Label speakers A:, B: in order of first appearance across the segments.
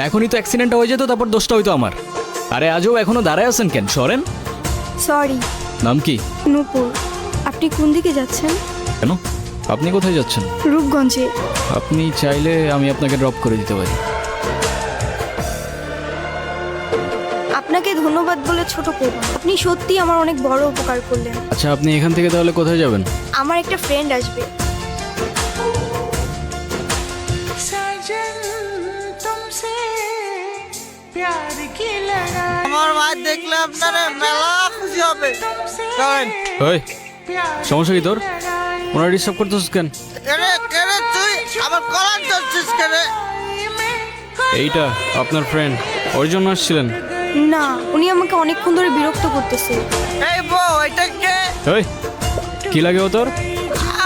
A: এখনই তো অ্যাক্সিডেন্টটা হয়ে যেত, তারপর দোষটা হইতো আমার। আরে আজও এখনো দাঁড়ায় আছেন কেন? সরেন।
B: সরি।
A: নাম কি?
B: নূপুর। আপনি কোন দিকে যাচ্ছেন?
A: কেন? আপনি কোথায় যাচ্ছেন?
B: রূপগঞ্জে।
A: আপনি চাইলে আমি আপনাকে ড্রপ করে দিতে পারি।
B: আপনাকে ধন্যবাদ বলে ছোট করব না। আপনি সত্যি আমার অনেক বড় উপকার করলেন।
A: আচ্ছা, আপনি এখান থেকে তাহলে কোথায় যাবেন?
B: আমার একটা ফ্রেন্ড আসবে।
C: আমার মা দেখলে আপনারা মেলা খুশি হবে।
A: ওই, সমস্যা কি তোর? ওনারা ডিস্টার্ব করতেছিস কেন?
C: কেরে তুই আমার কলার ধরছিস কেরে?
A: এইটা আপনার ফ্রেন্ড, ওর জন্য আসছিলেন?
B: না, উনি আমাকে অনেকক্ষণ ধরে বিরক্ত করতেছে।
C: এই বউ, এটা কে?
A: ওই, কি লাগে ও তোর?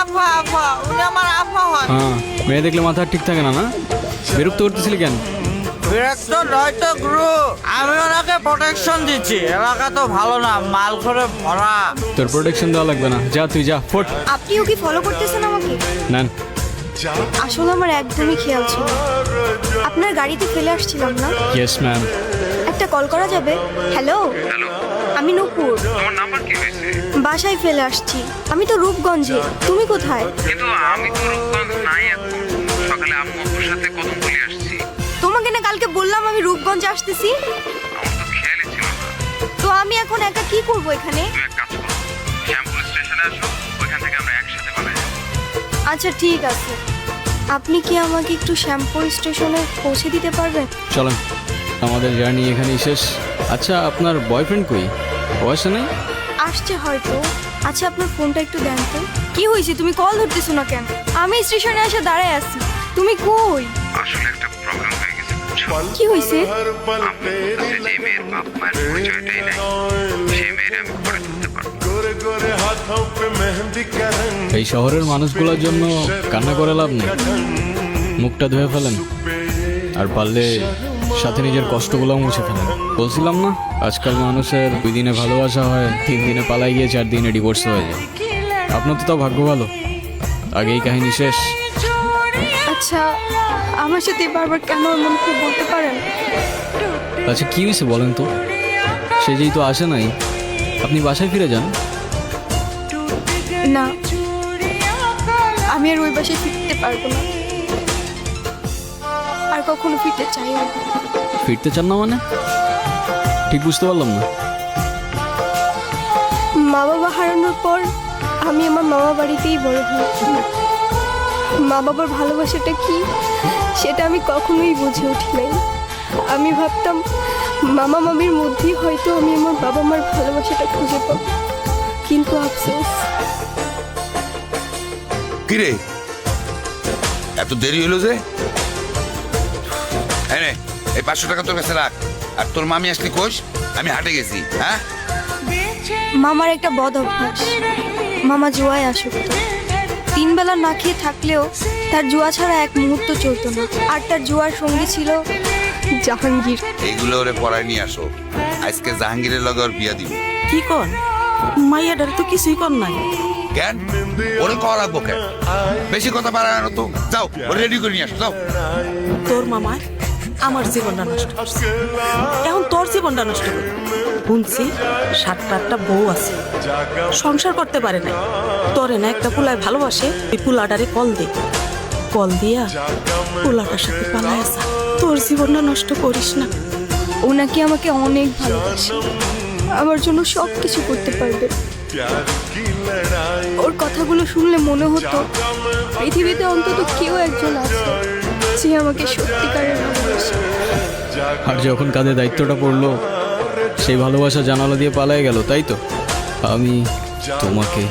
C: আফা আফা, উনি আমার আফা হয়।
A: হ্যাঁ, মেয়ে দেখলে মাথা ঠিক থাকে না, না? বিরক্ত করতেছিলি কেন?
C: বিরক্ত নয় তো গুরু, আমি ওনাকে প্রোটেকশন দিচ্ছি। এলাকা তো ভালো না, মাল করে ভরা।
A: তোর প্রোটেকশন দেওয়া লাগবে না, যা তুই যা, ফোট।
B: আপনিও কি ফলো করতেছেন আমাকে?
A: নেন।
B: আসলে আমার একদমই খেয়াল ছিল না। আপনার গাড়িতে ফেলে আসছিলাম না?
A: Yes ma'am.
B: একটা কল করা যাবে? হ্যালো, আমি নূপুর।
D: তোমার নাম্বার কি হয়েছে?
B: বাসায় ফেলে আসছি। আমি তো রূপগঞ্জে। তুমি কোথায়?
D: কিন্তু আমি তো রূপগঞ্জ নাই এখন। সকালে আম্মু আব্বুর সাথে কথা বলে আসছি।
B: তোমাকে না কালকে বললাম আমি রূপগঞ্জে আসতেছি।
D: আমার তো খেয়ালই ছিল না।
B: তো আমি এখন একা কি করব এখানে?
D: তুমি এক কাজ করো, শ্যামপুর স্টেশনে আসো, ওইখান থেকে আমরা একসাথে পালাই যাবো।
B: আচ্ছা ঠিক আছে। আপনি কি আমাকে একটু শ্যামপুর স্টেশনে পৌঁছে দিতে পারবেন?
A: চলেন, আমাদের জার্নি এখানেই শেষ। আচ্ছা, আপনার বয়ফ্রেন্ড কই? ও আসে নাই?
B: আসছে হয়তো। আচ্ছা, আপনার ফোনটা একটু দেন তো। কি হয়েছে, তুমি কল ধরতেছো না কেন? আমি স্টেশনে এসে দাঁড়ায় আছি। তুমি কই?
D: আসলে একটা প্রবলেম হয়ে গেছে, বুঝছো?
B: কি হয়েছে?
D: আম্মুর কাছে যে মেয়ের বাপ মায়ের পরিচয়টাই নাই, সেই মেয়ের আমি পরে তুলতে পারবো।
A: এই শহরের মানুষগুলোর জন্য কান্না করে লাভ নেই, মুখটা ধুয়ে ফেলেন, আর পারলে সাথে নিজের কষ্টগুলো মুছে ফেলেন। বলছিলাম না, আজকাল মানুষের 2 দিনে ভালোবাসা হয়, 3 দিনে পালাই গিয়ে 4 দিনে ডিভোর্স হয়ে যায়। আপনার তো তাও ভাগ্য ভালো, আগেই কাহিনী শেষ।
B: আচ্ছা, আমার সাথে বারবার কেন এমন করে বলতে পারেন?
A: আচ্ছা, কি হয়েছে বলেন তো? সে যেই তো আসে নাই, আপনি বাসায় ফিরে যান।
B: না, আমি আর ওই বাসায় ফিরতে পারবো না, আর কখনো ফিরতে চাই না।
A: ফিরতে চান না মানে? ঠিক বুঝতে পারলাম না।
B: মা বাবা হারানোর পর আমি আমার মামা বাড়িতেই বড় হয়েছি। মা বাবার ভালোবাসাটা কি সেটা আমি কখনোই বুঝে উঠি নাই। আমি ভাবতাম মামা মামির মধ্যেই হয়তো আমি আমার বাবা মার ভালোবাসাটা খুঁজে পাবো, কিন্তু আফসোস।
E: কিরে, এত দেরি হলো যে? এই 500 টাকা তোর কাছে রাখ, আর তোর মামি আসলে কোষ আমি হাটে গেছি। হ্যাঁ,
B: মামার একটা বদ অভ্যাস, মামা জুয়ায় আসক্ত। 3 বেলা না খেয়ে থাকলেও তার জুয়া ছাড়া এক মুহূর্ত চলতো না। আর তার জুয়ার সঙ্গী ছিল জাহাঙ্গীর।
E: এইগুলো ওরে পড়ায় নিয়ে আসো, আজকে জাহাঙ্গীরের লগে ওর বিয়া দিব।
F: কি কর মাইয়াডার তো কিছুই কর নাই।
E: কেন ওরে করা রাখবো কেন? বেশি কথা বাড়ায় না তো। যাও, ওরে রেডি করে নিয়ে আসো, যাও।
F: তোর মামার আমার জীবনটা নষ্ট করছে, এখন তোর জীবনটা নষ্ট করবে। শুনছি 7-8টা বউ আছে, সংসার করতে পারে না। তোরে না একটা পুলায় ভালোবাসে, এই পুলাটারে কল দে, কল দিয়া পুলাটার সাথে পালায় আসা। তোর জীবনটা নষ্ট করিস না।
B: ও নাকি আমাকে অনেক ভালোবাসে, আমার জন্য সব কিছু করতে পারবে। ওর কথাগুলো শুনলে মনে হতো পৃথিবীতে অন্তত কেউ একজন আছে যে আমাকে সত্যিকারের ভালোবাসে।
A: আর যখন কাঁধে দায়িত্বটা পড়লো, সেই ভালোবাসা জানালা দিয়ে পালায় গেল, তাই তো? আমি তোমাকে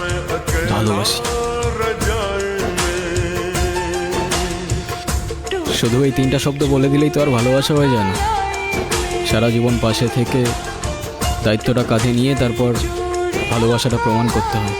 A: ভালোবাসি। শুধু এই 3টা শব্দ বলে দিলেই তো আর ভালোবাসা হয়ে যায় না। সারা জীবন পাশে থেকে দায়িত্বটা কাঁধে নিয়ে তারপর ভালোবাসাটা প্রমাণ করতে হয়।